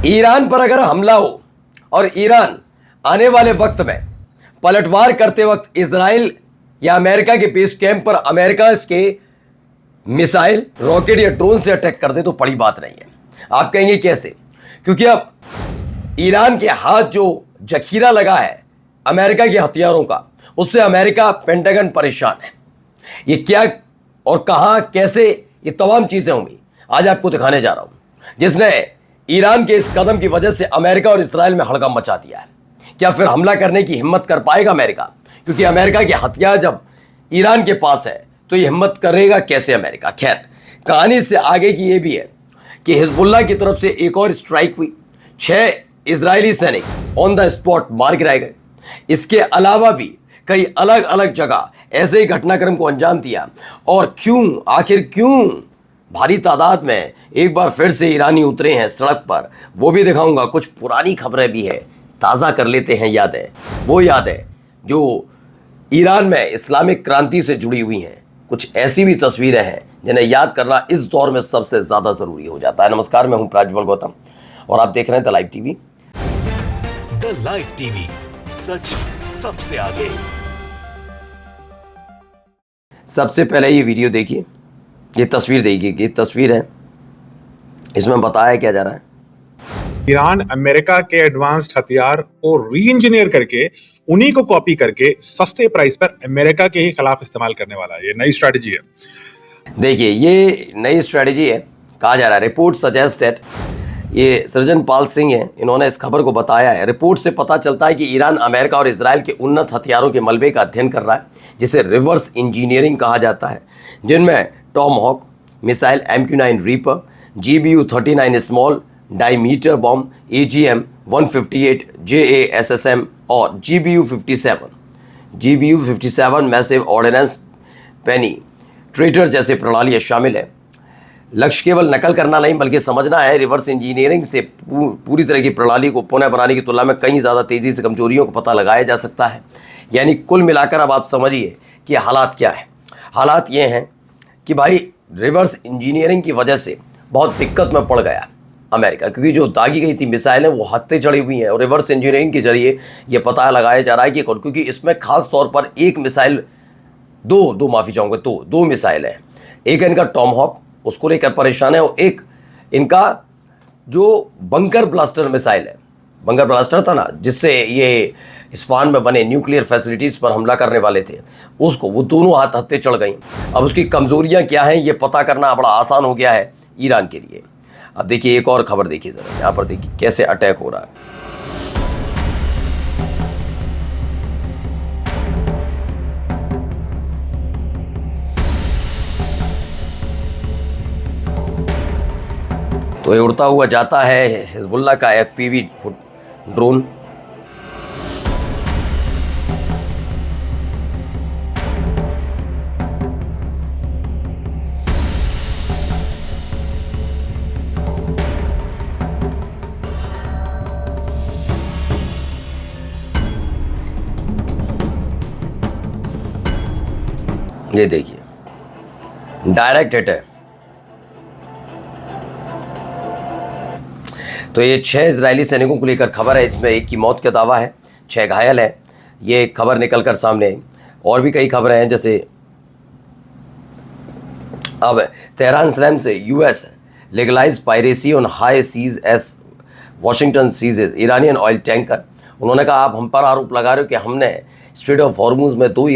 Iran पर अगर हमला हो और ईरान आने वाले वक्त में पलटवार करते वक्त इजराइल या अमेरिका के बेस कैंप पर अमेरिका के मिसाइल, रॉकेट या ड्रोन से अटैक कर दे तो बड़ी बात नहीं है। आप कहेंगे कैसे? क्योंकि अब ईरान के हाथ जो जखीरा लगा है अमेरिका के हथियारों का, उससे अमेरिका पेंटागन परेशान है। ये क्या और कहां, कैसे, ये तमाम चीजें होंगी आज आपको दिखाने जा रहा हूं, जिसने ईरान के इस कदम की वजह से अमेरिका और इस्राएल में हड़कंप मचा दिया है। क्या फिर हमला करने की हिम्मत कर पाएगा अमेरिका? क्योंकि अमेरिका के हथियार जब ईरान के पास है तो ये हिम्मत करेगा कैसे अमेरिका? खैर, कहानी से आगे की ये भी है कि हिजबुल्लाह की तरफ से एक और स्ट्राइक हुई, 6 इजरायली सैनिक ऑन द स्पॉट मार गिराए गए। इसके अलावा भी कई अलग अलग जगह ऐसे ही घटनाक्रम को अंजाम दिया। और क्यों, आखिर क्यों भारी तादाद में एक बार फिर से ईरानी उतरे हैं सड़क पर, वो भी दिखाऊंगा। कुछ पुरानी खबरें भी है, ताज़ा कर लेते हैं यादें, वो यादें जो ईरान में इस्लामिक क्रांति से जुड़ी हुई हैं। कुछ ऐसी भी तस्वीरें हैं जिन्हें याद करना इस दौर में सबसे ज़्यादा ज़रूरी हो जाता है। नमस्कार, मैं हूं प्राज्वल गौतम और आप देख रहे हैं the live TV. The live TV, सच सबसे आगे। सबसे पहले ये वीडियो देखिए, ये तस्वीर देखिए। ये तस्वीर है, इसमें बताया क्या जा रहा है। ईरान अमेरिका के एडवांस्ड हथियार को री इंजीनियर करके उन्हीं को कॉपी करके सस्ते प्राइस पर अमेरिका के ही खिलाफ इस्तेमाल करने वाला है। ये नई स्ट्रेटजी है। देखिए, ये नई स्ट्रेटजी है, कहा जा रहा है। रिपोर्ट सजेस्टेड, ये सृजन पाल सिंह हैं, इन्होंने इस खबर को बताया है। रिपोर्ट से पता चलता है कि ईरान अमेरिका और इजराइल के उन्नत हथियारों के मलबे का अध्ययन कर रहा है, जिसे रिवर्स इंजीनियरिंग कहा जाता है, जिनमें Tomahawk missile, MQ-9 reaper, GBU-39 small diameter bomb, AGM-158 JASSM और GBU-57 मैसिव ऑर्डिनेंस पेनिट्रेटर जैसे प्रणालियाँ शामिल है। लक्ष्य केवल नकल करना नहीं बल्कि समझना है। रिवर्स इंजीनियरिंग से पूरी तरह की प्रणाली को पुनः बनाने की तुलना में कहीं ज़्यादा तेज़ी से कमजोरियों को पता लगाया जा सकता है। यानी कुल मिलाकर अब आप समझिए कि हालात क्या है। हालात ये हैं कि भाई रिवर्स इंजीनियरिंग की वजह से बहुत दिक्कत में पड़ गया अमेरिका, क्योंकि जो दागी गई थी मिसाइलें वो हत्ते चढ़ी हुई हैं। और रिवर्स इंजीनियरिंग के जरिए ये पता लगाया जा रहा है कि कौन, क्योंकि इसमें खास तौर पर एक मिसाइल, दो मिसाइल हैं। एक इनका टॉम हॉक, उसको लेकर परेशान है, और एक इनका जो बंकर ब्लास्टर मिसाइल है। बंकर ब्लास्टर था ना, जिससे ये इस्फहान में बने न्यूक्लियर फैसिलिटीज़ पर हमला करने वाले थे, उसको, वो दोनों हाथ हत्ते चढ़ गई। अब उसकी कमज़ोरियाँ क्या हैं ये पता करना बड़ा आसान हो गया है ईरान के लिए। अब देखिए एक और खबर देखिए ज़रा, यहाँ पर देखिए कैसे अटैक हो रहा है। तो ये उड़ता हुआ जाता है हिजबुल्लाह का FPV ड्रोन। ये देखिए, डायरेक्ट हिट है। तो ये 6 इजरायली सैनिकों को लेकर खबर है, इसमें एक की मौत का दावा है, 6 घायल हैं। ये खबर निकल कर सामने आई। और भी कई खबरें हैं, जैसे अब तेहरान स्लैम से US legalise piracy on high seas as Washington seizes Iranian oil tanker. उन्होंने कहा आप हम पर आरोप लगा रहे हो कि हमने स्ट्रेट ऑफ हॉर्मुज में दो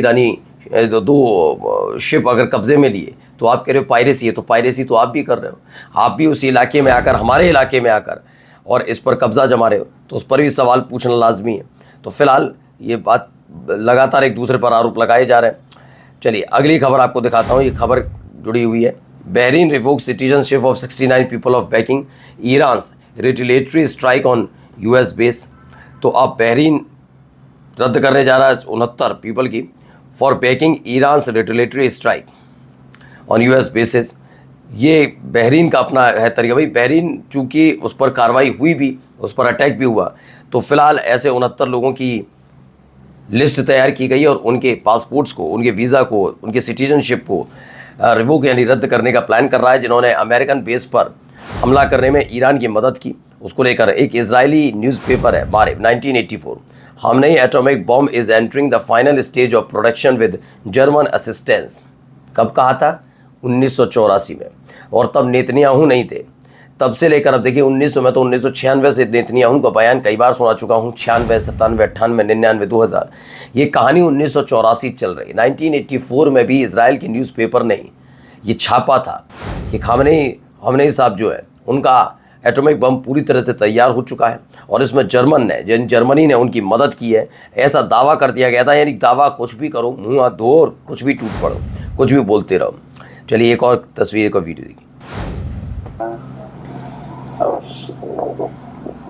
शिप अगर कब्जे में लिए तो आप कह रहे हो पायरेसी है। तो पायरेसी तो आप भी कर रहे हो, आप भी उस इलाके में आकर, हमारे इलाके में आकर और इस पर कब्जा जमा रहे हो, तो उस पर भी सवाल पूछना लाजमी है। तो फिलहाल ये बात लगातार एक दूसरे पर आरोप लगाए जा रहे हैं। चलिए अगली खबर आपको दिखाता हूँ। ये खबर जुड़ी हुई है, Bahrain revoke citizenship of 69 people of banking Iran's retaliatory strike on US base. तो अब बहरीन रद्द करने जा रहा है 69 पीपल की for banking Iran's retaliatory strike on US basis. ये बहरीन का अपना है तरीका। भाई बहरीन चूँकि उस पर कार्रवाई हुई भी, उस पर अटैक भी हुआ, तो फिलहाल ऐसे 69 लोगों की लिस्ट तैयार की गई और उनके पासपोर्ट्स को, उनके वीज़ा को, उनके सिटीजनशिप को रिवोक यानी रद्द करने का प्लान कर रहा है, जिन्होंने अमेरिकन बेस पर हमला करने में ईरान की मदद की उसको लेकर एक इजरायली न्यूज़पेपर है मारिफ 1984, हमने atomic bomb is entering the final stage of production with German assistance. कब कहा था? 1984 में, और तब नेतन्याहू नहीं थे। तब से लेकर अब देखिए 1900 में, तो 1996 से नेतन्याहू का बयान कई बार सुना चुका हूँ, 96, 97, 98, 99, 2000, ये कहानी 1984 चल रही। 1984 में भी इजराइल के न्यूज़पेपर ने ये छापा था कि खामनेई साहब जो है उनका एटॉमिक बम पूरी तरह से तैयार हो चुका है, और इसमें जर्मनी ने उनकी मदद की है, ऐसा दावा कर दिया गया था। यानी दावा कुछ भी करो, मुंह हाथ धो और कुछ भी टूट पड़ो, कुछ भी बोलते रहो। चलिए एक और तस्वीर का वीडियो देखिए।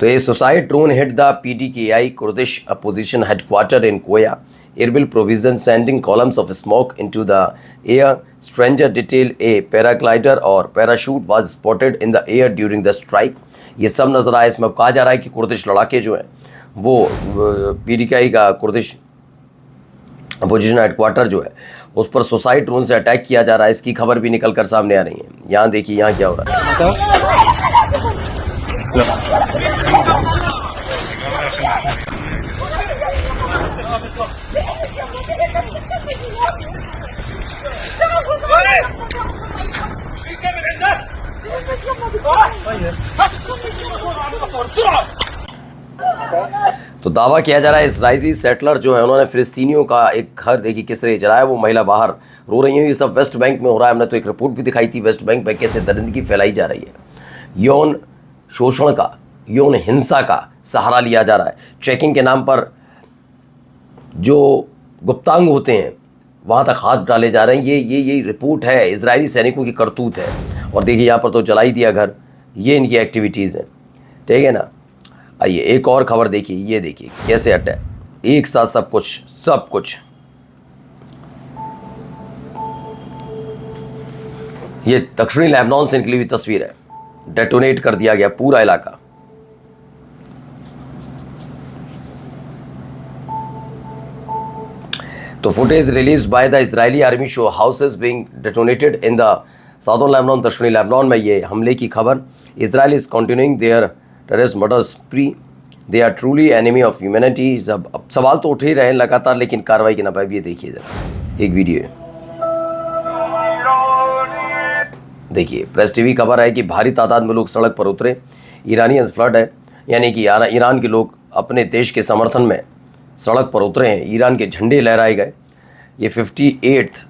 तो ये suicide drone hit the PDKI Kurdish opposition headquarters in Koya. Erbil provision sending columns of smoke into the air. Stranger detail a paraglider or parachute was spotted in the air during the strike. ये सब नजर आया। इसमें कहा जा रहा है कि कुर्दिश लड़ाके जो हैं वो PDKI का कुर्दिश अपोजिशन हेडक्वार्टर जो है उस पर सुसाइड ड्रोन से अटैक किया जा रहा है। इसकी खबर भी निकल कर सामने आ रही है। यहाँ देखिए यहाँ क्या हो रहा है। तो दावा किया जा रहा है इजरायली सेटलर जो है उन्होंने फिलिस्तीनियों का एक घर देखिए किस तरह जलाया, वो महिला बाहर रो रही है। ये सब वेस्ट बैंक में हो रहा है। हमने तो एक रिपोर्ट भी दिखाई थी वेस्ट बैंक में कैसे दरिंदगी फैलाई जा रही है, यौन शोषण का, यौन हिंसा का सहारा लिया जा रहा है। चेकिंग के नाम पर जो गुप्तांग होते हैं वहाँ तक हाथ डाले जा रहे हैं। ये रिपोर्ट है, इजरायली सैनिकों की करतूत है। और देखिए यहाँ पर तो जला ही दिया घर, ये इनकी एक्टिविटीज़ हैं, ठीक है ना। आइए एक और खबर देखिए, ये देखिए कैसे अटैक एक साथ सब कुछ। ये दक्षिणी लेबनान से निकली हुई तस्वीर है, डेटोनेट कर दिया गया पूरा इलाका। तो footage release by the Israeli army show houses being detonated in the southern Lebanon. दक्षिणी लेबनान में ये हमले की खबर। Israel is continuing their terrorist murder spree, they are truly enemy of humanity. अब सवाल तो उठ ही रहे हैं लगातार, लेकिन कार्रवाई के नाम ये देखिए जरा एक वीडियो देखिए। प्रेस टीवी खबर है कि भारी तादाद में लोग सड़क पर उतरे। ईरानियंस फ्लड है, यानी कि ईरान के लोग अपने देश के समर्थन में सड़क पर उतरे हैं। ईरान के झंडे लहराए गए। ये 58th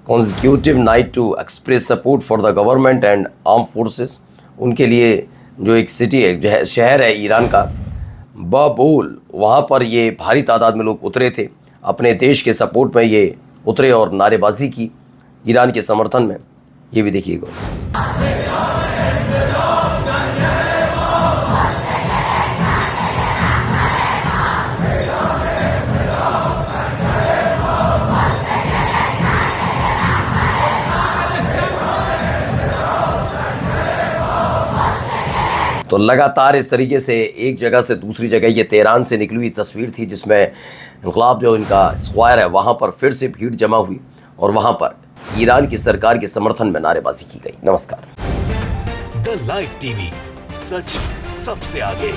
consecutive night to express support for the government and arm forces. उनके लिए जो एक सिटी है, शहर है ईरान का बाबूल, वहाँ पर ये भारी तादाद में लोग उतरे थे। अपने देश के सपोर्ट में ये उतरे और नारेबाजी की ईरान के समर्थन में। ये भी देखिएगा। तो लगातार इस तरीके से एक जगह से दूसरी जगह, ये तेहरान से निकली हुई तस्वीर थी जिसमें इनकलाब जो इनका स्क्वायर है वहाँ पर फिर से भीड़ जमा हुई और वहाँ पर ईरान की सरकार के समर्थन में नारेबाजी की गई। नमस्कार। द लाइव टीवी, सच सबसे आगे।